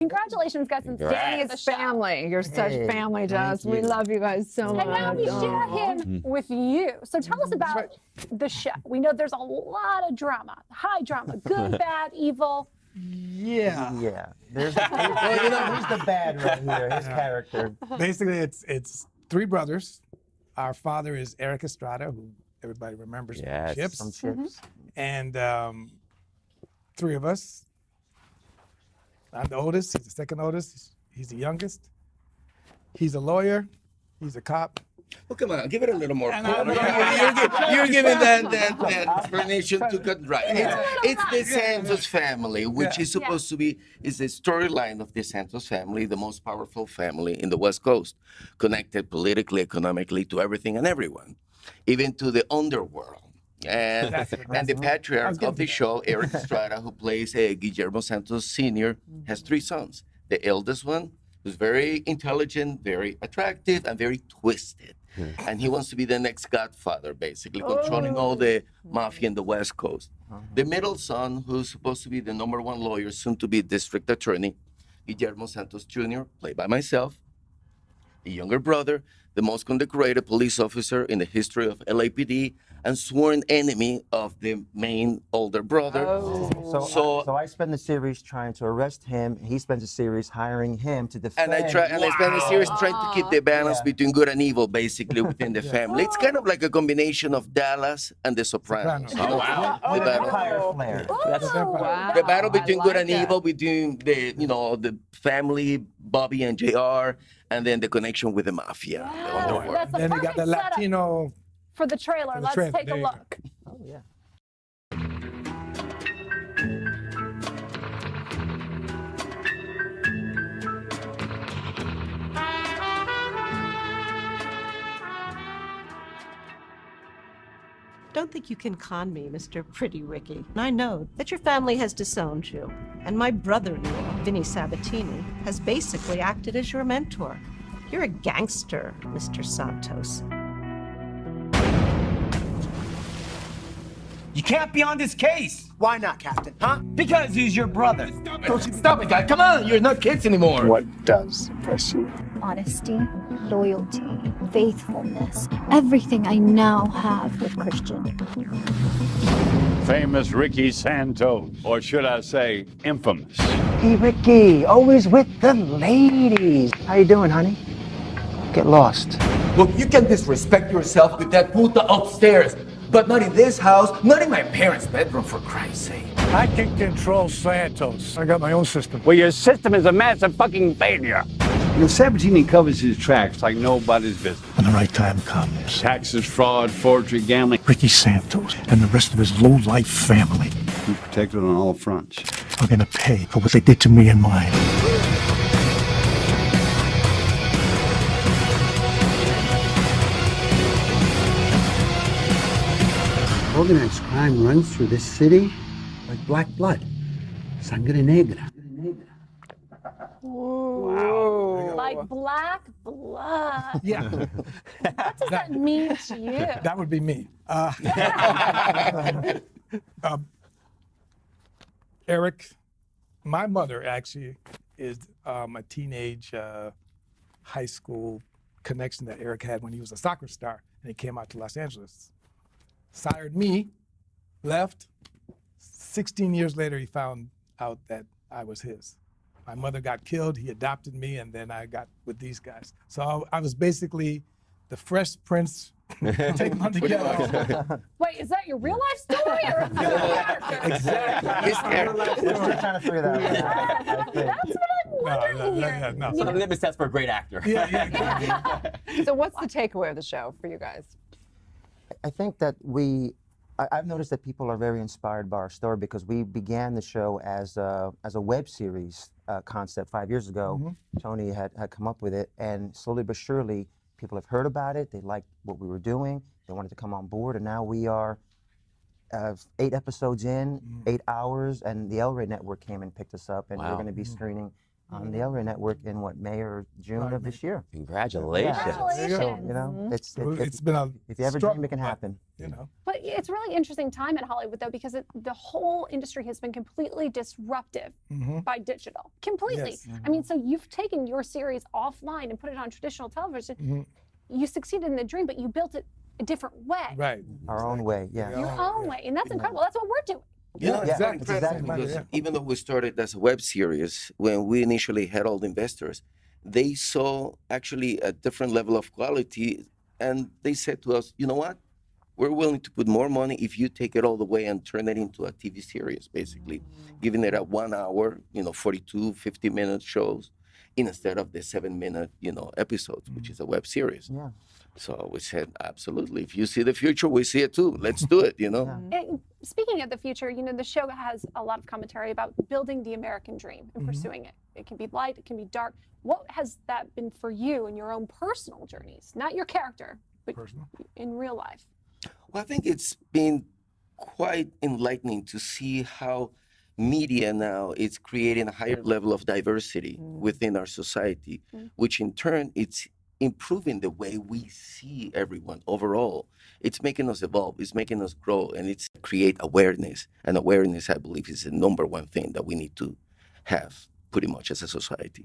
Congratulations, guys. And Dang, it's family. You're such family to us. We love you guys so much. And now we share him with you. So tell us about the show. We know there's a lot of drama, high drama, good, bad, evil. Yeah. There's well, you know, he's the bad right here, his character. Basically, it's three brothers. Our father is Eric Estrada, who everybody remembers from Chips. From Chips. And three of us. I'm the oldest. He's the second oldest. He's the youngest. He's a lawyer. He's a cop. Well, come on, give it a little more. You're giving that explanation to cut right. It's the Santos family, which is supposed to be is the storyline of the Santos family, the most powerful family in the West Coast, connected politically, economically to everything and everyone, even to the underworld. And the patriarch of the show, Eric Estrada, who plays Guillermo Santos Sr., has three sons. The eldest one, who's very intelligent, very attractive, and very twisted. And he wants to be the next godfather, basically, controlling all the mafia in the West Coast. The middle son, who's supposed to be the #1 lawyer, soon to be district attorney, Guillermo Santos Jr., played by myself. The younger brother, the most condecorated police officer in the history of LAPD, and sworn enemy of the main older brother. So I spend the series trying to arrest him. He spends the series hiring him to defend. And I spend the series trying to keep the balance between good and evil, basically, within the family. It's kind of like a combination of Dallas and The Sopranos. Oh, wow. The battle. The battle between good and evil, between the family, Bobby and JR, and then the connection with the mafia. Wow. That's the Then we got the Latino. For the trailer. Let's take a look. Oh, yeah. Don't think you can con me, Mr. Pretty Ricky. I know that your family has disowned you, and my brother-in-law, Vinny Sabatini, has basically acted as your mentor. You're a gangster, Mr. Santos. You can't be on this case. Why not, Captain? Huh? Because he's your brother. Stop it, guy. Come on, you're not kids anymore. What does impress you? Honesty, loyalty, faithfulness, everything I now have with Christian. Famous Ricky Santos, or should I say, infamous. Hey, Ricky, always with the ladies. How you doing, honey? Get lost. Look, you can disrespect yourself with that puta upstairs, but not in this house, not in my parents' bedroom, for Christ's sake. I can control Santos. I got my own system. Well, your system is a massive fucking failure. You know, Sabatini covers his tracks like nobody's business. When the right time comes. Taxes, fraud, forgery, gambling. Ricky Santos and the rest of his low-life family. You're protected on all fronts. Are gonna pay for what they did to me and mine. Organized crime runs through this city like black blood. Sangre negra. Wow. Like black blood. Yeah. What does that mean to you? That would be me. Eric, my mother actually is a teenage high school connection that Eric had when he was a soccer star and he came out to Los Angeles. Sired me, left. 16 years later, he found out that I was his. My mother got killed, he adopted me, and then I got with these guys. So I was basically the Fresh Prince. Take them together. Wait, is that your real life story or a character? Exactly. We're still trying to figure that out. That's what I'm wondering here. So the litmus test for a great actor. Yeah. So what's the takeaway of the show for you guys? I think that I've noticed that people are very inspired by our story because we began the show as a web series concept 5 years ago. Mm-hmm. Tony had come up with it, and slowly but surely, people have heard about it. They liked what we were doing. They wanted to come on board, and now we are 8 episodes in, 8 hours, and the El Rey Network came and picked us up, and we're going to be screening on the Arroyo network in May or June of this year. Congratulations. So, you know, it's been a if you ever dream, it can happen. You know. But it's really interesting time at Hollywood, though, because the whole industry has been completely disrupted by digital. Completely. Yes. I mean, so you've taken your series offline and put it on traditional television. You succeeded in the dream, but you built it a different way. Right. Our own way, Your own way. And that's incredible. That's what we're doing. You know, it's very exactly. impressive because even though we started as a web series, when we initially had all the investors, they saw actually a different level of quality, and they said to us, you know what? We're willing to put more money if you take it all the way and turn it into a TV series, basically, giving it a 1 hour, 42, 50-minute shows instead of the 7-minute, episodes, which is a web series. Yeah. So we said, absolutely. If you see the future, we see it too. Let's do it, And speaking of the future, the show has a lot of commentary about building the American dream and pursuing it. It can be light, it can be dark. What has that been for you in your own personal journeys? Not your character, but in real life. Well, I think it's been quite enlightening to see how media now is creating a higher level of diversity within our society, which in turn it's improving the way we see everyone overall. It's making us evolve, it's making us grow, and it's create awareness. And awareness, I believe, is the number one thing that we need to have pretty much as a society.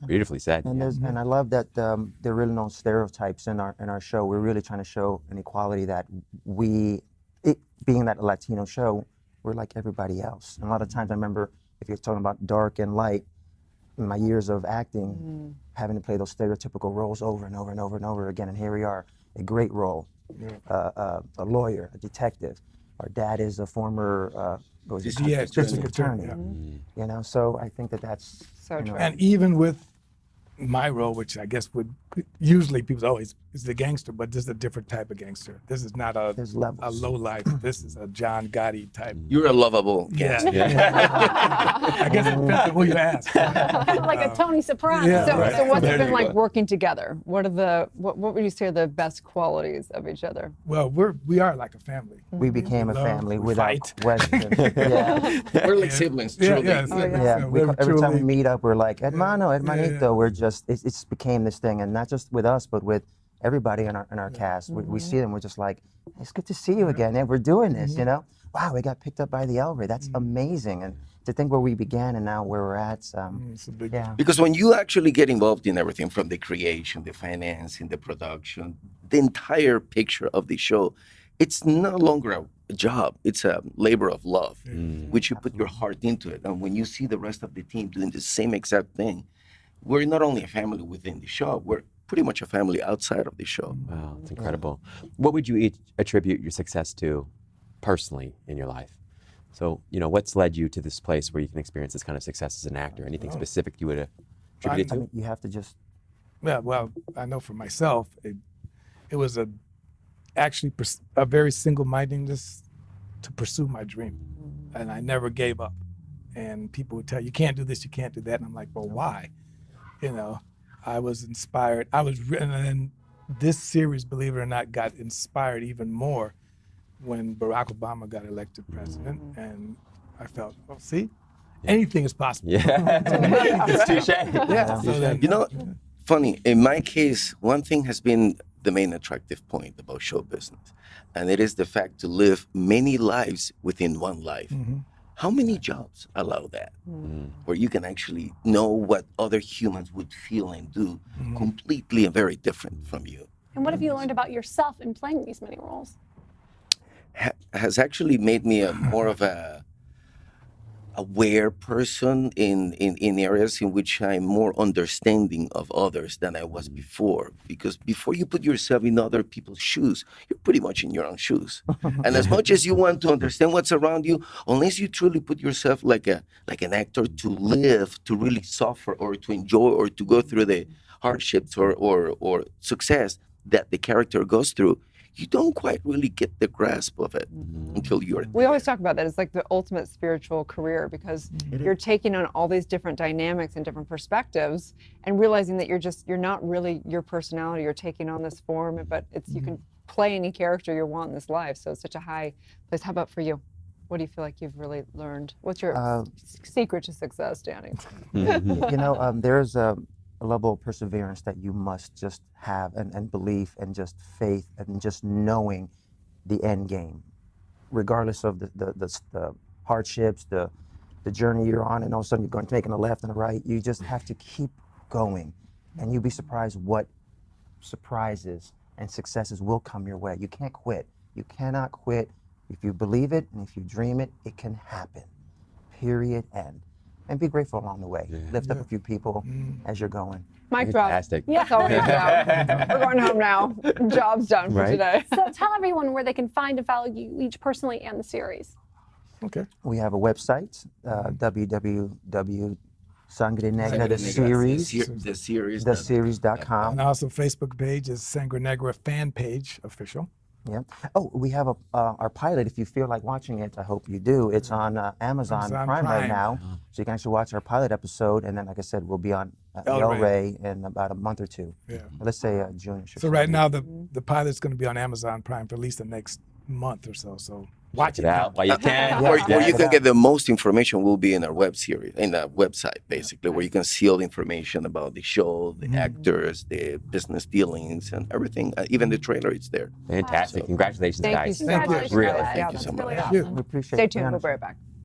Beautifully said. And and I love that there are really no stereotypes in our show. We're really trying to show an equality that being that a Latino show, we're like everybody else. And a lot of times I remember if you're talking about dark and light, in my years of acting, having to play those stereotypical roles over and over and over and over again. And here we are, a great role, a lawyer, a detective. Our dad is a former district attorney. So I think that's so true. And even with my role, which I guess would usually people always is the gangster, but this is a different type of gangster. This is not a low life. This is a John Gotti type. You're a lovable gangster. I guess it depends on who you ask. Like a Tony Soprano. So what's it been like working together? What would you say are the best qualities of each other? Well, we are like a family. We became a family without question. We're like siblings, truly. Every time we meet up, we're like, hermano, hermanito. We're just, it's became this thing, and not just with us, but with everybody in our cast. We see them, we're just like, it's good to see you again, and we're doing this, Wow, we got picked up by the Elray. That's amazing. And to think where we began and now where we're at, Because when you actually get involved in everything from the creation, the financing, the production, the entire picture of the show, it's no longer a job. It's a labor of love, which you put your heart into it. And when you see the rest of the team doing the same exact thing, we're not only a family within the show, we're pretty much a family outside of the show. Wow, it's incredible. What would you each attribute your success to personally in your life? So, what's led you to this place where you can experience this kind of success as an actor? Anything specific you would attribute it to? I mean, you have to just... Yeah, well, I know for myself, it was actually a very single-mindedness to pursue my dream. And I never gave up. And people would tell you can't do this, you can't do that. And I'm like, well, why? I was inspired. And then this series, believe it or not, got inspired even more when Barack Obama got elected president. And I felt, well, see, anything is possible. It's touche. Funny, in my case, one thing has been the main attractive point about show business, and it is the fact to live many lives within one life. How many jobs allow that? Where you can actually know what other humans would feel and do completely and very different from you. And what have you learned about yourself in playing these many roles? Has actually made me more of a aware person in areas in which I'm more understanding of others than I was before. Because before you put yourself in other people's shoes, you're pretty much in your own shoes. And as much as you want to understand what's around you, unless you truly put yourself like an actor to live, to really suffer or to enjoy or to go through the hardships or success that the character goes through, you don't quite really get the grasp of it until you're We always talk about that. It's like the ultimate spiritual career because you're taking on all these different dynamics and different perspectives and realizing that you're not really your personality. You're taking on this form, but you can play any character you want in this life. So it's such a high place. How about for you? What do you feel like you've really learned? What's your secret to success, Danny? There's a level of perseverance that you must just have, and belief, and just faith, and just knowing the end game, regardless of the hardships, the journey you're on, and all of a sudden you're taking a left and a right. You just have to keep going, and you'll be surprised what surprises and successes will come your way. You can't quit. You cannot quit. If you believe it and if you dream it, it can happen. Period. End. And be grateful along the way. Lift up a few people as you're going. Mic drop. Fantastic. Yeah. That's all we have. We're going home now. Job's done for today. So tell everyone where they can find and follow you each personally and the series. Okay. We have a website, www.Sangre Negra, the series.com. And also Facebook page is Sangre Negra fan page official. Yeah. Oh, we have our pilot. If you feel like watching it, I hope you do. It's on Amazon Prime right now, so you can actually watch our pilot episode. And then, like I said, we'll be on El Rey in about a month or two. Yeah. Let's say June. So right now, the pilot's going to be on Amazon Prime for at least the next month or so. So watch it out while you can. Where you can get the most information will be in our web series, in the website, basically, where you can see all the information about the show, the actors, the business dealings, and everything. Even the trailer is there. Fantastic. Congratulations, Thank guys. you so much. Really. Thank you so much. Really awesome. We appreciate Stay it. tuned. We'll be right back.